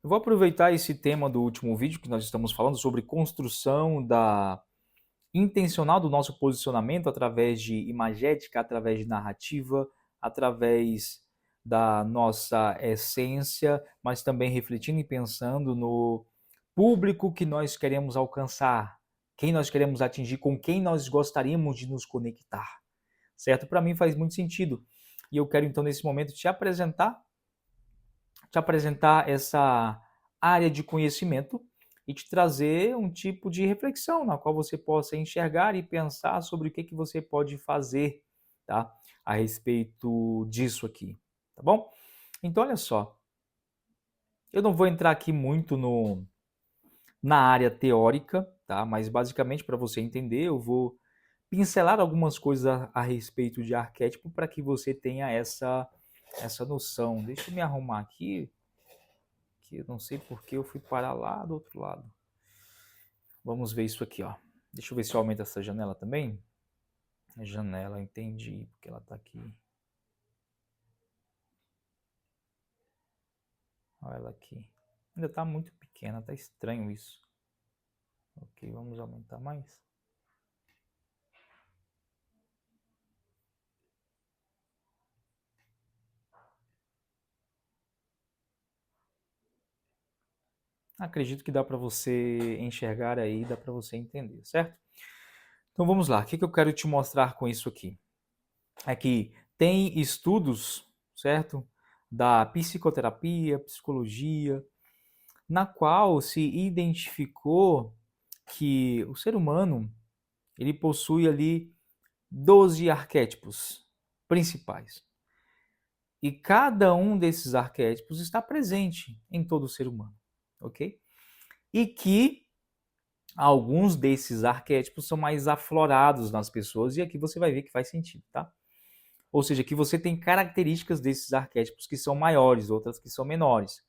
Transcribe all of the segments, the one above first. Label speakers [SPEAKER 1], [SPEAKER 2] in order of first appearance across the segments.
[SPEAKER 1] Eu vou aproveitar esse tema do último vídeo que nós estamos falando sobre construção da intencional do nosso posicionamento através de imagética, através de narrativa, através da nossa essência, mas também refletindo e pensando no público que nós queremos alcançar, quem nós queremos atingir, com quem nós gostaríamos de nos conectar, certo? Para mim faz muito sentido. E eu quero então nesse momento te apresentar essa área de conhecimento e te trazer um tipo de reflexão na qual você possa enxergar e pensar sobre o que você pode fazer, tá? A respeito disso aqui, tá bom? Então, olha só, eu não vou entrar aqui muito na área teórica, tá? Mas basicamente para você entender, eu vou pincelar algumas coisas a respeito de arquétipo para que você tenha essa noção. Deixa eu me arrumar aqui, que eu não sei porque eu fui parar lá do outro lado. Vamos ver isso aqui, ó. Deixa eu ver se eu aumento essa janela também. A janela, entendi, porque ela tá aqui. Olha ela aqui. Ainda tá muito pequena, tá estranho isso. Ok, vamos aumentar mais. Acredito que dá para você enxergar aí, dá para você entender, certo? Então vamos lá. O que eu quero te mostrar com isso aqui? É que tem estudos, certo? Da psicoterapia, psicologia, na qual se identificou que o ser humano ele possui ali 12 arquétipos principais. E cada um desses arquétipos está presente em todo ser humano, ok? E que alguns desses arquétipos são mais aflorados nas pessoas, e aqui você vai ver que faz sentido, tá? Ou seja, que você tem características desses arquétipos que são maiores, outras que são menores,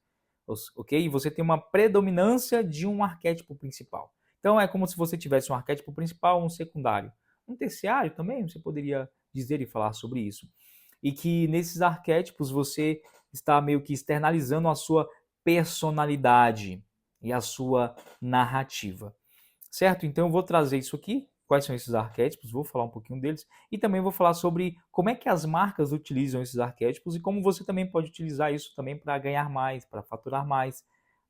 [SPEAKER 1] ok? E você tem uma predominância de um arquétipo principal. Então é como se você tivesse um arquétipo principal, um secundário. Um terciário também, você poderia dizer e falar sobre isso. E que nesses arquétipos você está meio que externalizando a sua personalidade e a sua narrativa. Certo? Então eu vou trazer isso aqui, quais são esses arquétipos, vou falar um pouquinho deles e também vou falar sobre como é que as marcas utilizam esses arquétipos e como você também pode utilizar isso também para ganhar mais, para faturar mais.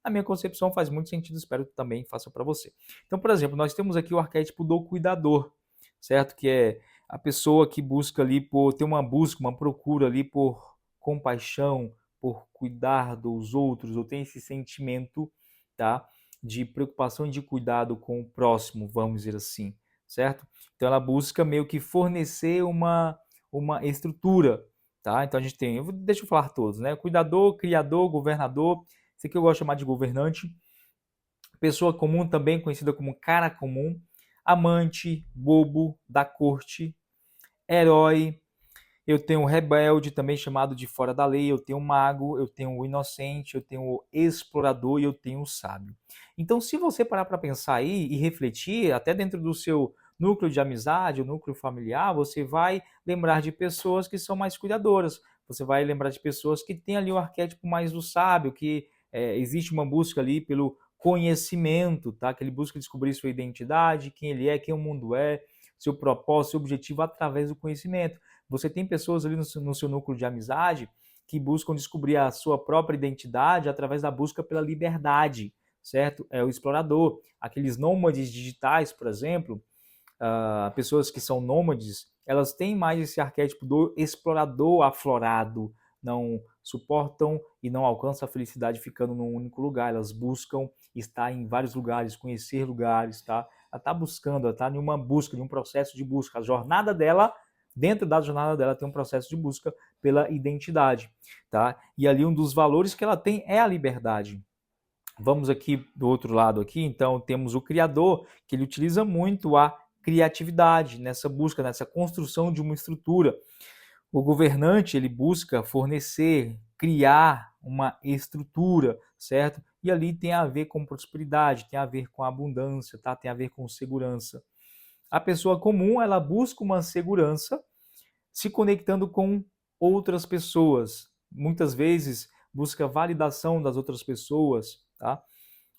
[SPEAKER 1] Na minha concepção faz muito sentido, espero que também faça para você. Então, por exemplo, nós temos aqui o arquétipo do cuidador, certo? Que é a pessoa que busca ali por ter uma busca, uma procura ali por compaixão, por cuidar dos outros, ou tem esse sentimento, tá? De preocupação e de cuidado com o próximo, vamos dizer assim, certo? Então ela busca meio que fornecer uma estrutura, tá? Então a gente tem, deixa eu falar todos, né? Cuidador, criador, governador, esse aqui eu gosto de chamar de governante, pessoa comum também conhecida como cara comum, amante, bobo, da corte, herói, eu tenho o rebelde, também chamado de fora da lei, eu tenho o mago, eu tenho o inocente, eu tenho o explorador e eu tenho o sábio. Então, se você parar para pensar aí e refletir, até dentro do seu núcleo de amizade, o núcleo familiar, você vai lembrar de pessoas que são mais cuidadoras. Você vai lembrar de pessoas que têm ali o arquétipo mais do sábio, que existe uma busca ali pelo conhecimento, tá? Que ele busca descobrir sua identidade, quem ele é, quem o mundo é, seu propósito, seu objetivo através do conhecimento. Você tem pessoas ali no seu núcleo de amizade que buscam descobrir a sua própria identidade através da busca pela liberdade, certo? É o explorador. Aqueles nômades digitais, por exemplo, pessoas que são nômades, elas têm mais esse arquétipo do explorador aflorado, não suportam e não alcançam a felicidade ficando num único lugar, elas buscam estar em vários lugares, conhecer lugares, tá? Ela está buscando, ela está em uma busca, em um processo de busca. A jornada dela, dentro da jornada dela, tem um processo de busca pela identidade, tá? E ali um dos valores que ela tem é a liberdade. Vamos aqui do outro lado aqui, então temos o criador, que ele utiliza muito a criatividade nessa busca, nessa construção de uma estrutura. O governante, ele busca fornecer, criar uma estrutura, certo? E ali tem a ver com prosperidade, tem a ver com abundância, tá? Tem a ver com segurança. A pessoa comum, ela busca uma segurança se conectando com outras pessoas. Muitas vezes busca validação das outras pessoas, tá?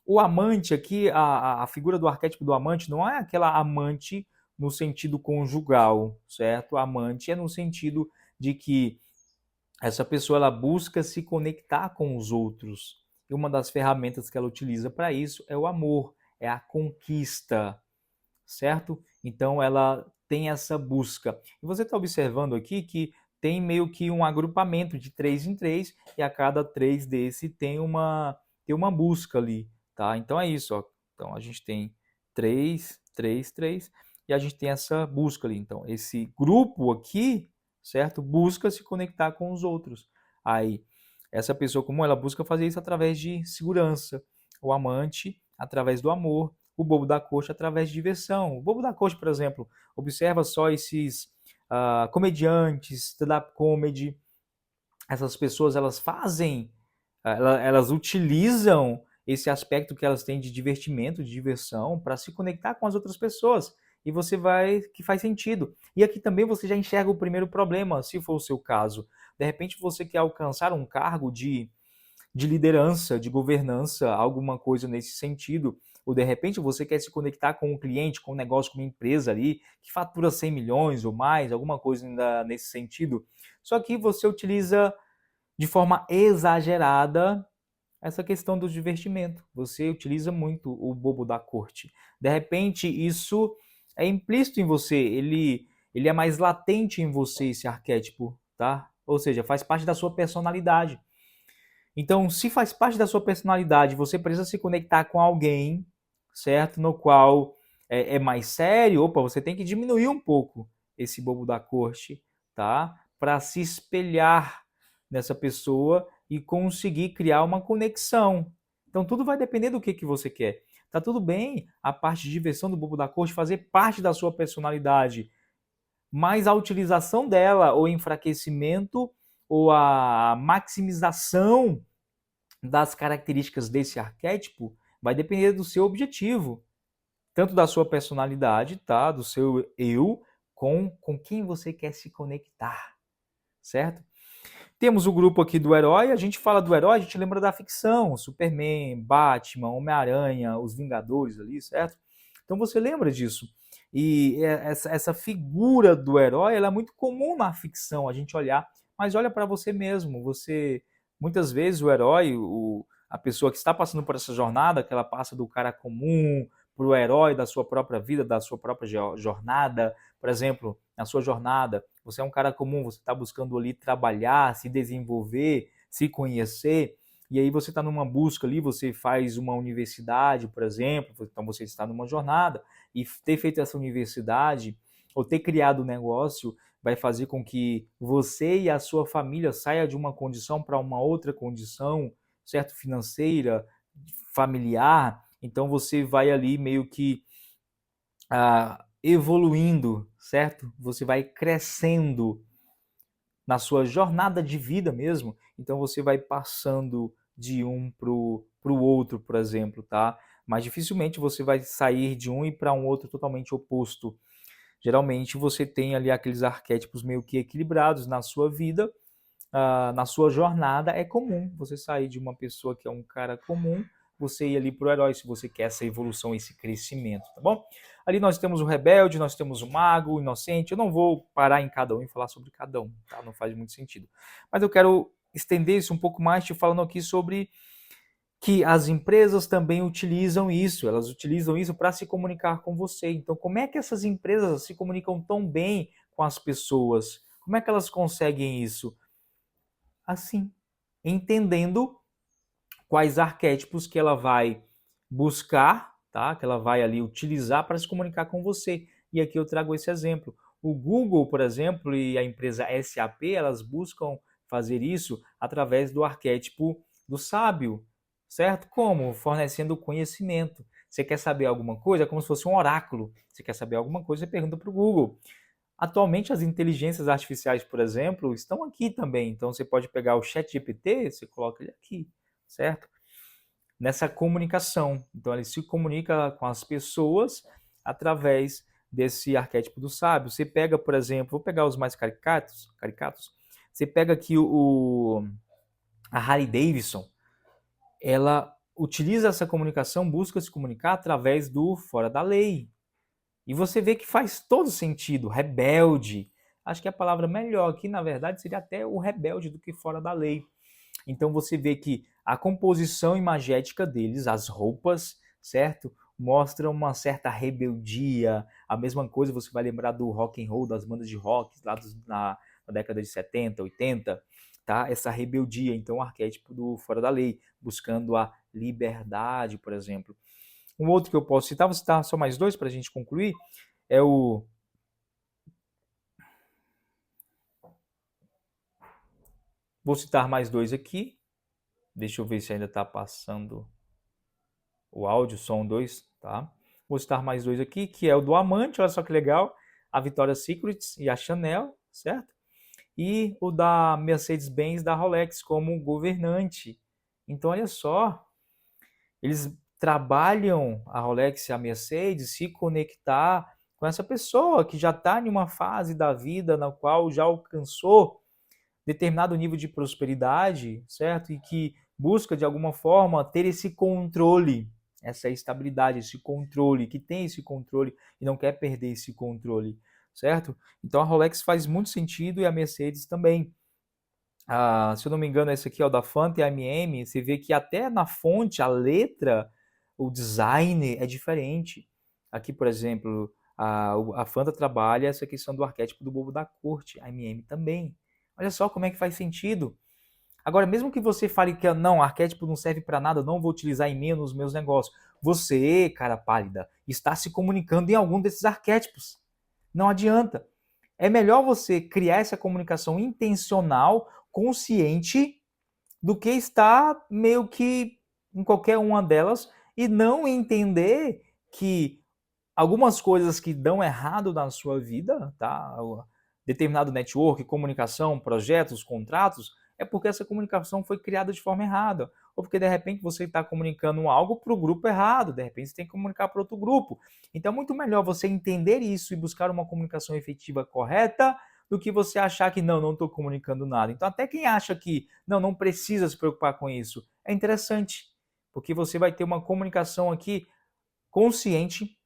[SPEAKER 1] O amante aqui, a figura do arquétipo do amante não é aquela amante no sentido conjugal, certo? Amante é no sentido de que essa pessoa ela busca se conectar com os outros. E uma das ferramentas que ela utiliza para isso é o amor, é a conquista, certo? Então ela tem essa busca. E você está observando aqui que tem meio que um agrupamento de 3 em 3 e a cada 3 desse tem uma busca ali, tá? Então é isso, ó. Então a gente tem 3, 3, 3 e a gente tem essa busca ali. Então esse grupo aqui, certo? Busca se conectar com os outros. Aí essa pessoa comum, ela busca fazer isso através de segurança. O amante, através do amor. O bobo da corte, através de diversão. O bobo da corte, por exemplo, observa só esses comediantes, stand-up comedy. Essas pessoas, elas fazem, elas utilizam esse aspecto que elas têm de divertimento, de diversão, para se conectar com as outras pessoas. E você vai, que faz sentido. E aqui também você já enxerga o primeiro problema, se for o seu caso. De repente você quer alcançar um cargo de liderança, de governança, alguma coisa nesse sentido. Ou de repente você quer se conectar com um cliente, com um negócio, com uma empresa ali, que fatura 100 milhões ou mais, alguma coisa ainda nesse sentido. Só que você utiliza de forma exagerada essa questão do divertimento. Você utiliza muito o bobo da corte. De repente, isso é implícito em você, ele é mais latente em você, esse arquétipo, tá? Ou seja, faz parte da sua personalidade. Então, se faz parte da sua personalidade, você precisa se conectar com alguém, certo? No qual é mais sério, opa, você tem que diminuir um pouco esse bobo da corte, tá? Para se espelhar nessa pessoa e conseguir criar uma conexão. Então, tudo vai depender do que você quer. Tá tudo bem a parte de diversão do bobo da corte fazer parte da sua personalidade, mas a utilização dela, ou enfraquecimento, ou a maximização das características desse arquétipo vai depender do seu objetivo, tanto da sua personalidade, tá? Do seu eu, com quem você quer se conectar, certo? Temos o grupo aqui do herói, a gente fala do herói, a gente lembra da ficção, Superman, Batman, Homem-Aranha, os Vingadores ali, certo? Então você lembra disso. E essa figura do herói, ela é muito comum na ficção, a gente olhar, mas olha para você mesmo, você muitas vezes o herói, a pessoa que está passando por essa jornada, que ela passa do cara comum para o herói da sua própria vida, da sua própria jornada, por exemplo, na sua jornada, você é um cara comum, você está buscando ali trabalhar, se desenvolver, se conhecer, e aí você está numa busca ali, você faz uma universidade, por exemplo, então você está numa jornada, e ter feito essa universidade, ou ter criado um negócio, vai fazer com que você e a sua família saia de uma condição para uma outra condição, certo? Financeira, familiar, então você vai ali meio que evoluindo, certo? Você vai crescendo na sua jornada de vida mesmo. Então você vai passando de um pro outro, por exemplo, tá? Mas dificilmente você vai sair de um e para um outro totalmente oposto. Geralmente você tem ali aqueles arquétipos meio que equilibrados na sua vida, na sua jornada. É comum você sair de uma pessoa que é um cara comum, você ir ali pro herói, se você quer essa evolução, esse crescimento, tá bom? Ali nós temos o rebelde, nós temos o mago, o inocente. Eu não vou parar em cada um e falar sobre cada um, tá? Não faz muito sentido. Mas eu quero estender isso um pouco mais, te falando aqui sobre que as empresas também utilizam isso, elas utilizam isso para se comunicar com você. Então, como é que essas empresas se comunicam tão bem com as pessoas? Como é que elas conseguem isso? Assim, entendendo quais arquétipos que ela vai buscar, tá? Que ela vai ali utilizar para se comunicar com você. E aqui eu trago esse exemplo. O Google, por exemplo, e a empresa SAP, elas buscam fazer isso através do arquétipo do sábio, certo? Como? Fornecendo conhecimento. Você quer saber alguma coisa? É como se fosse um oráculo. Você quer saber alguma coisa, você pergunta para o Google. Atualmente, as inteligências artificiais, por exemplo, estão aqui também. Então, você pode pegar o ChatGPT, você coloca ele aqui, certo? Nessa comunicação. Então, ele se comunica com as pessoas através desse arquétipo do sábio. Você pega, por exemplo, vou pegar os mais caricatos. Você pega aqui A Harley Davidson, ela utiliza essa comunicação, busca se comunicar através do fora da lei. E você vê que faz todo sentido, rebelde. Acho que a palavra melhor aqui, na verdade, seria até o rebelde do que fora da lei. Então você vê que a composição imagética deles, as roupas, certo? Mostra uma certa rebeldia. A mesma coisa você vai lembrar do rock and roll, das bandas de rock lá na década de 70, 80, tá? Essa rebeldia, então o arquétipo do fora da lei, buscando a liberdade, por exemplo. Um outro que eu posso citar, vou citar só mais dois para a gente concluir, é o... Vou citar mais dois aqui. Deixa eu ver se ainda está passando o áudio, som 2, tá? Vou citar mais dois aqui, que é o do Amante, olha só que legal, a Victoria's Secret e a Chanel, certo? E o da Mercedes-Benz, da Rolex, como governante. Então, olha só, eles trabalham, a Rolex e a Mercedes, se conectar com essa pessoa que já está em uma fase da vida na qual já alcançou determinado nível de prosperidade, certo? E que busca, de alguma forma, ter esse controle, essa estabilidade, esse controle, que tem esse controle e não quer perder esse controle, certo? Então a Rolex faz muito sentido e a Mercedes também. Se eu não me engano, esse aqui é o da Fanta e a MM, você vê que até na fonte, a letra, o design é diferente. Aqui, por exemplo, a Fanta trabalha essa questão do arquétipo do bobo da corte, a MM também. Olha só como é que faz sentido. Agora, mesmo que você fale que não, arquétipo não serve para nada, não vou utilizar e-mail nos meus negócios, você, cara pálida, está se comunicando em algum desses arquétipos. Não adianta. É melhor você criar essa comunicação intencional, consciente, do que estar meio que em qualquer uma delas e não entender que algumas coisas que dão errado na sua vida, tá? Determinado network, comunicação, projetos, contratos, é porque essa comunicação foi criada de forma errada. Ou porque de repente você está comunicando algo para o grupo errado, de repente você tem que comunicar para outro grupo. Então é muito melhor você entender isso e buscar uma comunicação efetiva correta do que você achar que não estou comunicando nada. Então até quem acha que não precisa se preocupar com isso, é interessante, porque você vai ter uma comunicação aqui consciente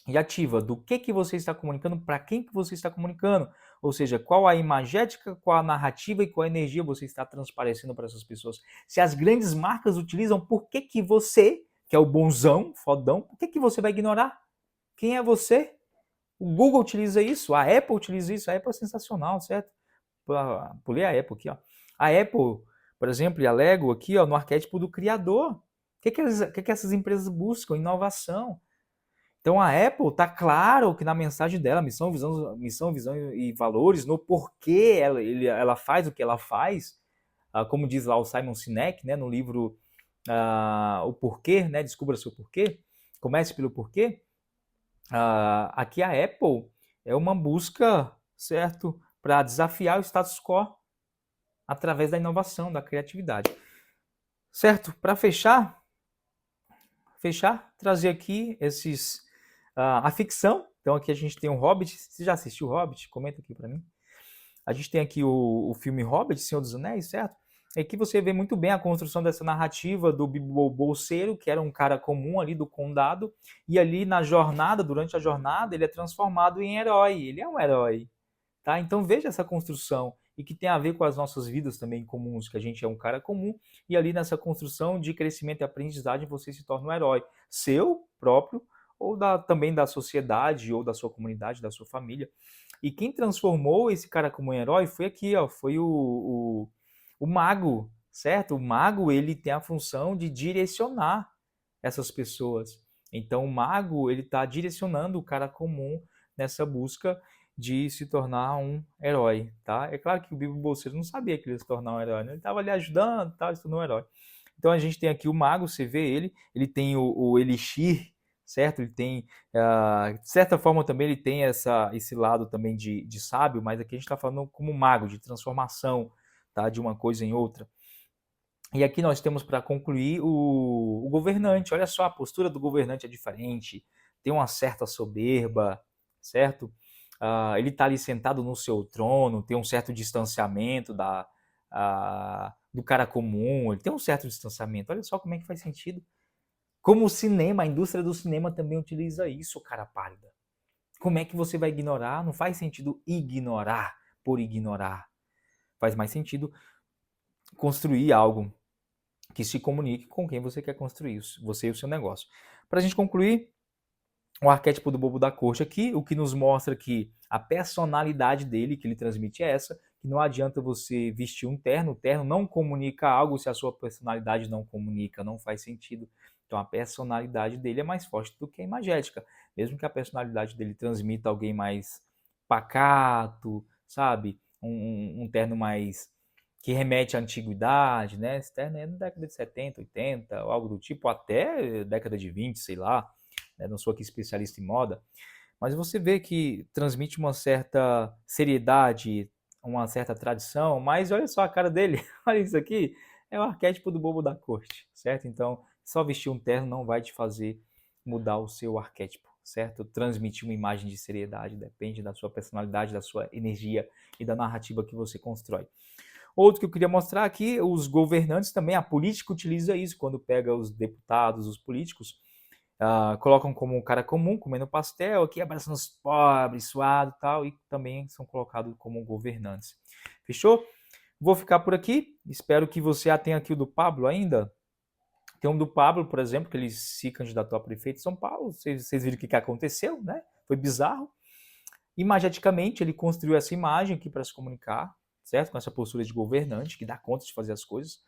[SPEAKER 1] e ativa do que você está comunicando, para quem que você está comunicando, ou seja, qual a imagética, qual a narrativa e qual a energia você está transparecendo para essas pessoas. Se as grandes marcas utilizam, por que você, que é o bonzão, fodão, por que você vai ignorar? Quem é você? O Google utiliza isso, a Apple utiliza isso, a Apple é sensacional, certo? Pulei a Apple aqui, ó. A Apple, por exemplo, e a Lego aqui, ó, no arquétipo do criador. O que essas empresas buscam? Inovação. Então a Apple tá claro que na mensagem dela, missão, visão e valores, no porquê ela faz o que ela faz, como diz lá o Simon Sinek, né, no livro O Porquê, né, Descubra Seu Porquê, comece pelo porquê. Aqui a Apple é uma busca, certo, para desafiar o status quo através da inovação, da criatividade. Certo? Para fechar, trazer aqui a ficção. Então aqui a gente tem o Hobbit. Você já assistiu o Hobbit? Comenta aqui para mim. A gente tem aqui o filme Hobbit, Senhor dos Anéis, certo? É que você vê muito bem a construção dessa narrativa do Bilbo Bolseiro, que era um cara comum ali do condado, e ali na jornada, durante a jornada, ele é transformado em herói. Ele é um herói, tá? Então veja essa construção e que tem a ver com as nossas vidas também comuns, que a gente é um cara comum e ali nessa construção de crescimento e aprendizagem você se torna um herói, seu próprio ou também da sociedade ou da sua comunidade, da sua família. E quem transformou esse cara como um herói foi aqui, ó, foi o mago, certo? O mago ele tem a função de direcionar essas pessoas. Então o mago ele está direcionando o cara comum nessa busca de se tornar um herói, tá? É claro que o Bilbo Bolseiro não sabia que ele ia se tornar um herói, né? Ele estava ali ajudando, tá? Ele se tornou um herói. Então a gente tem aqui o mago, você vê ele tem o elixir, certo? Ele tem, de certa forma também ele tem esse lado também de sábio, mas aqui a gente está falando como mago, de transformação, tá? De uma coisa em outra. E aqui nós temos para concluir o governante. Olha só, a postura do governante é diferente, tem uma certa soberba, certo? Ele está ali sentado no seu trono, tem um certo distanciamento do cara comum, ele tem um certo distanciamento. Olha só como é que faz sentido. Como o cinema, a indústria do cinema também utiliza isso, cara pálida. Como é que você vai ignorar? Não faz sentido ignorar por ignorar. Faz mais sentido construir algo que se comunique com quem você quer construir, você e o seu negócio. Para a gente concluir, o arquétipo do bobo da corte aqui, o que nos mostra que a personalidade dele, que ele transmite é essa, que não adianta você vestir um terno, o terno não comunica algo se a sua personalidade não comunica, não faz sentido. Então a personalidade dele é mais forte do que a imagética, mesmo que a personalidade dele transmita alguém mais pacato, sabe? Um terno mais que remete à antiguidade, né? Esse terno é da década de 70, 80, algo do tipo, até década de 20, sei lá, né? Não sou aqui especialista em moda, mas você vê que transmite uma certa seriedade, uma certa tradição, mas olha só a cara dele, olha isso aqui, é o arquétipo do bobo da corte, certo? Então, só vestir um terno não vai te fazer mudar o seu arquétipo, certo? Transmitir uma imagem de seriedade depende da sua personalidade, da sua energia e da narrativa que você constrói. Outro que eu queria mostrar aqui, os governantes também, a política utiliza isso quando pega os deputados, os políticos, colocam como um cara comum, comendo pastel, aqui abraçando os pobres, suado e tal, e também são colocados como governantes. Fechou? Vou ficar por aqui, espero que você tenha aqui o do Pablo ainda. Tem um do Pablo, por exemplo, que ele se candidatou a prefeito de São Paulo, vocês viram o que aconteceu, né? Foi bizarro. Imageticamente, ele construiu essa imagem aqui para se comunicar, certo? Com essa postura de governante, que dá conta de fazer as coisas.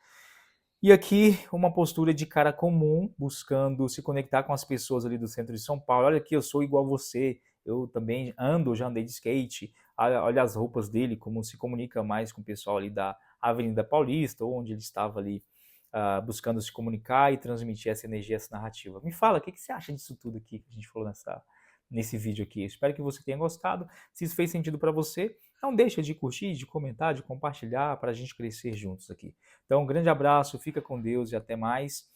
[SPEAKER 1] E aqui, uma postura de cara comum, buscando se conectar com as pessoas ali do centro de São Paulo. Olha aqui, eu sou igual a você, eu também já andei de skate. Olha as roupas dele, como se comunica mais com o pessoal ali da Avenida Paulista, ou onde ele estava ali buscando se comunicar e transmitir essa energia, essa narrativa. Me fala, o que você acha disso tudo aqui que a gente falou nesse vídeo aqui? Espero que você tenha gostado. Se isso fez sentido para você, não deixa de curtir, de comentar, de compartilhar para a gente crescer juntos aqui. Então, um grande abraço, fica com Deus e até mais.